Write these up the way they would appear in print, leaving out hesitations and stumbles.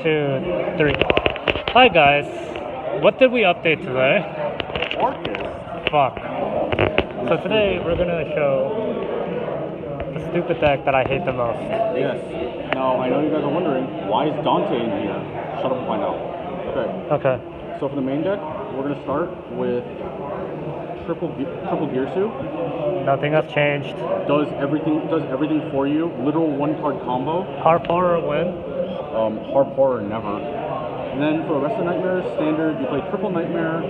2, 3. Hi guys. What did we update today? Orcust. Fuck. So today we're gonna show the stupid deck that I hate the most. Yes. Now I know you guys are wondering, why is Dante in here? Shut up and find out. Okay. So for the main deck, we're gonna start with triple gear suit. Nothing has changed. Does everything for you. Literal 1-card combo. Harp Horror win. Harp Horror never. And then for the rest of the nightmares, standard, you play triple nightmare,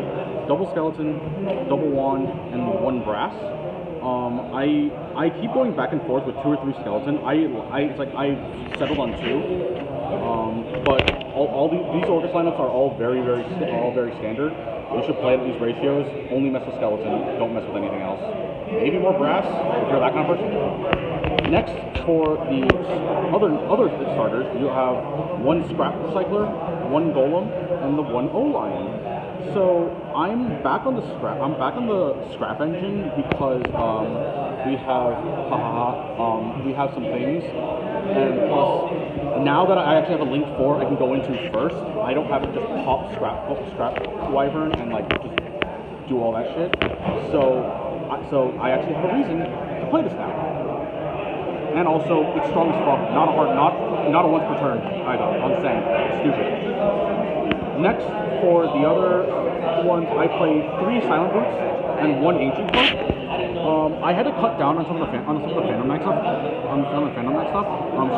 double skeleton, double wand, and 1 brass. I keep going back and forth with 2 or 3 skeleton. It's like I settled on 2. But all these Orcust lineups are all very standard. You should play at these ratios. Only mess with skeleton. Don't mess with anything else. Maybe more brass if you're that kind of person. Next, for the other starters, you have 1 scrap recycler, 1 golem, and the 1 O-lion. So I'm back on the scrap engine because we have some things, and plus now that I actually have a link 4 I can go into first, I don't have to just pop scrap wyvern and like just do all that shit. So I actually have a reason to play this now. And also, it's strong as fuck. Not a once per turn either. I'm saying, stupid. Next, for the other ones, I play 3 Silent Boots and 1 Ancient Cloak. I had to cut down on some of the Phantom Knight stuff. Shout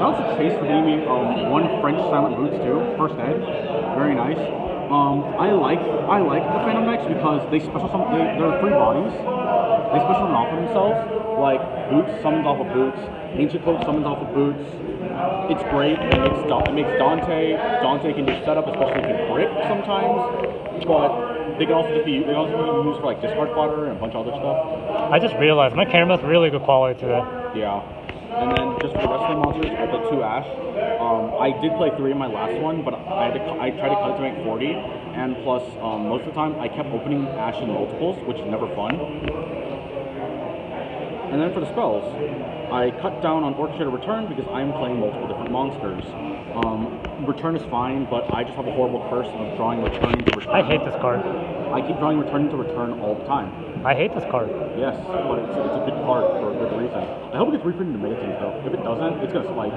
out to Chase for giving me 1 French Silent Boots too. First ed, very nice. I like the Phantom Knights because they're 3 bodies. They special off of themselves. Like Boots summons off of Boots, Ancient Cloak summons off of Boots. It's great. It makes Dante can do setup, especially if you brick sometimes. But they can also be used for like discard fodder and a bunch of other stuff. I just realized my camera's really good quality today. Yeah. And then just for the rest of the monsters, I played 2 Ash. I did play 3 in my last one, but I tried to cut it to make 40. And plus, most of the time, I kept opening Ash in multiples, which is never fun. And then for the spells, I cut down on Orchestrator Return because I'm playing multiple different monsters. Return is fine, but I just have a horrible curse of drawing Returning to Return. I hate this card. I keep drawing Returning to Return all the time. I hate this card. Yes, but it's a good card for a good reason. I hope it gets reprinted into Mega Teams though. If it doesn't, it's gonna spike.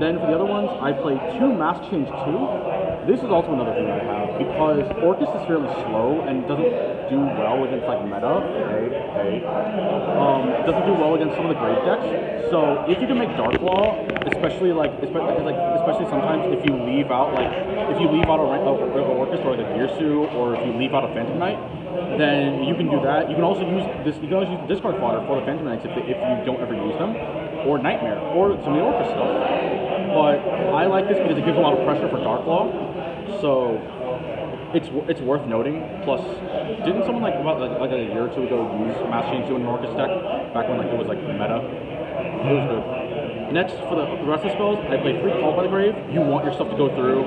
Then for the other ones, I play 2 Mask Change 2. This is also another thing I have because Orcust is fairly slow and doesn't do well against like meta. Doesn't do well against some of the grave decks. So if you can make Dark Law, especially sometimes if you leave out a Orcust or like a Gearsu, or if you leave out a Phantom Knight, then you can do that. You can also use this. You can also use the discard fodder for the Phantom Knights if you don't ever use them, or Nightmare, or some of the Orcust stuff. But I like this because it gives a lot of pressure for Dark Law, so it's worth noting. Plus, didn't someone like a year or 2 ago use Mass Change 2 in an Orcust deck back when like it was like meta? It was good. Next, for the rest of the spells, I play 3 Call by the Grave. You want your stuff to go through,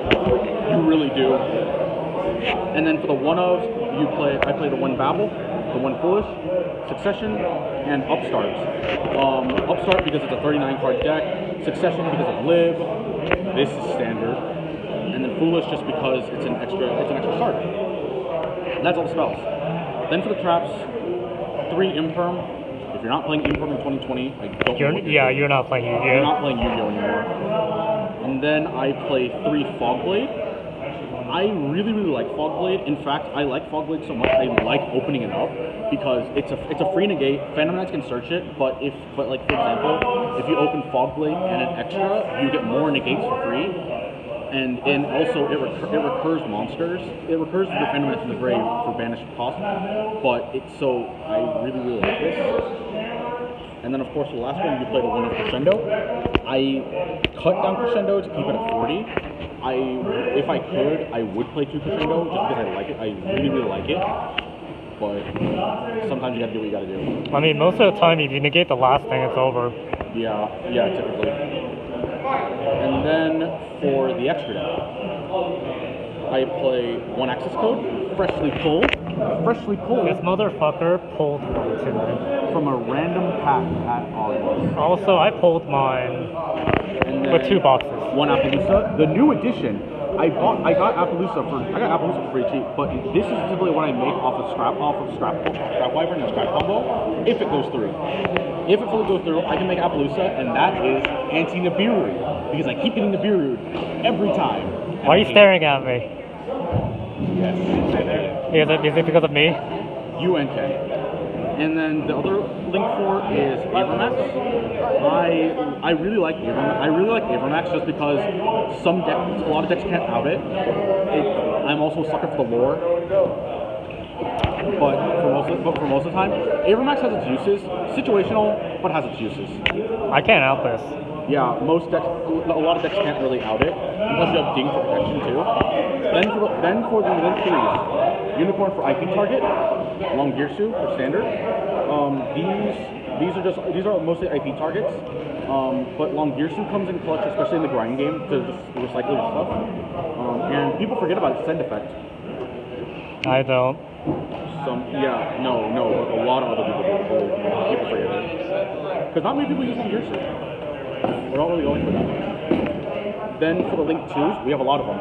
you really do. And then for the one-ofs, I play the 1 Babel, the 1 Foolish, Succession, and Upstart. Upstart because it's a 39-card deck, Succession because of Live, this is standard, and then Foolish just because it's an extra starter. That's all the spells. Then for the traps, 3 Imperm. If you're not playing Imperm in 2020, I don't know what you're not playing Yu-Gi-Oh! You're not playing Yu-Gi-Oh! Anymore. And then I play 3 Fogblade. I really like Fogblade. In fact, I like Fogblade so much I like opening it up because it's a free negate. Phantom Knights can search it, but like for example, if you open Fogblade and an extra, you get more negates for free. And also it recurs monsters. It recurs the Phantom Knights in the grave for banished cost. But I really like this. And then of course the last one, you play the 1 of Crescendo. I cut down Crescendo to keep it at 40. If I could, I would play 2 Crescendo just because I like it. I really like it. But sometimes you gotta do what you gotta do. I mean, most of the time, if you negate the last thing, it's over. Yeah, typically. And then for the extra deck, I play one access code, freshly pulled This motherfucker pulled one today. from a random pack at Orcust. Also, I pulled mine And then with 2 boxes. one Appaloosa, the new edition. I got Appaloosa for pretty cheap, but this is typically what I make off of scrap wyvern and scrap combo. If it goes through, if it fully goes through, I can make Appaloosa, and that is anti-Nibiru because I keep getting Nibiru every time. Why are you staring at me? Yes. Is it because of me? You and Ken. And then the other link for is Avermax. I really like Avermax just because a lot of decks can't out it. I'm also a sucker for the lore. But for most of the time, Avermax has its uses. Situational, but has its uses. I can't out this. Yeah, a lot of decks can't really out it. Unless you have Ding for protection too. Then for the link 3s, Unicorn for IP target, Long Girsu for standard. These are mostly IP targets. But Long Girsu comes in clutch, especially in the grind game, to just recycle your stuff. And people forget about its send effect. I don't. But a lot of other people forget it. Because not many people use Long Girsu. We're not really going for that. Then for the Link 2s, we have a lot of them.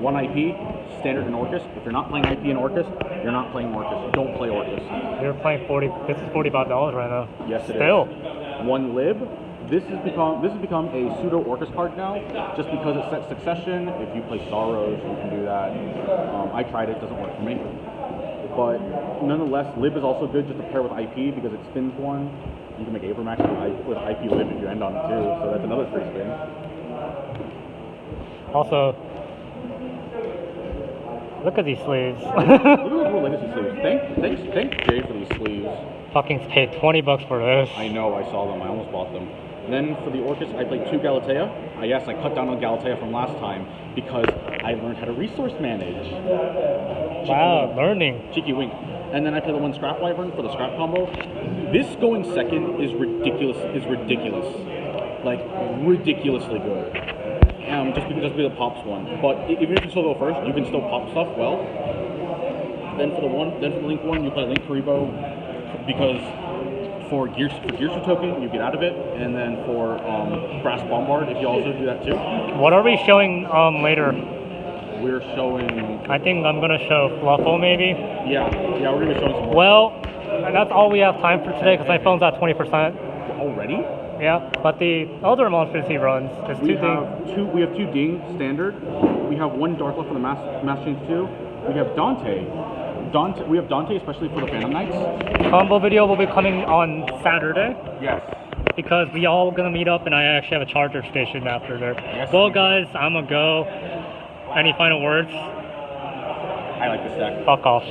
One IP, standard in Orcust. If you're not playing IP in Orcust, you're not playing Orcust. Don't play Orcust. You're playing 40. This is $45 right now. Yes, it Still. is. One lib. This has become a pseudo Orcust card now, just because it sets succession. If you play Sorrows, you can do that. I tried it, doesn't work for me. But nonetheless, lib is also good just to pair with IP because it spins one. You can make Avermax with IP lib if you end on it too, so that's another free spin. Also, look at these sleeves. Look at those World Legacy sleeves. Thank Jay for these sleeves. Fucking paid $20 for this. I know, I saw them. I almost bought them. Then for the Orcust, I played 2 Galatea. Yes, I cut down on Galatea from last time because I learned how to resource manage. Wow, learning. Cheeky wink. And then I played the 1 Scrap Wyvern for the scrap combo. This going second is ridiculous. Like, ridiculously good. Just because it pops one. But even if you still go first, you can still pop stuff well. Then for the Link 1, you play Link Karibo because for Girsu token, you get out of it. And then for Brass Bombard, if you also do that too. What are we showing later? We're showing... I think I'm gonna show Fluffle maybe. Yeah, we're gonna be showing some more. Well, that's all we have time for today because my phone's at 20%. Already? Yeah, but the other monsters he runs is We have 2 Ding standard. We have 1 Dark Left for the Mass Change 2. We have Dante. We have Dante especially for the Phantom Knights. Combo video will be coming on Saturday. Yes. Because we all gonna meet up and I actually have a charger station after there. Yes, well guys, I'm gonna go. Any final words? I like this deck. Fuck off.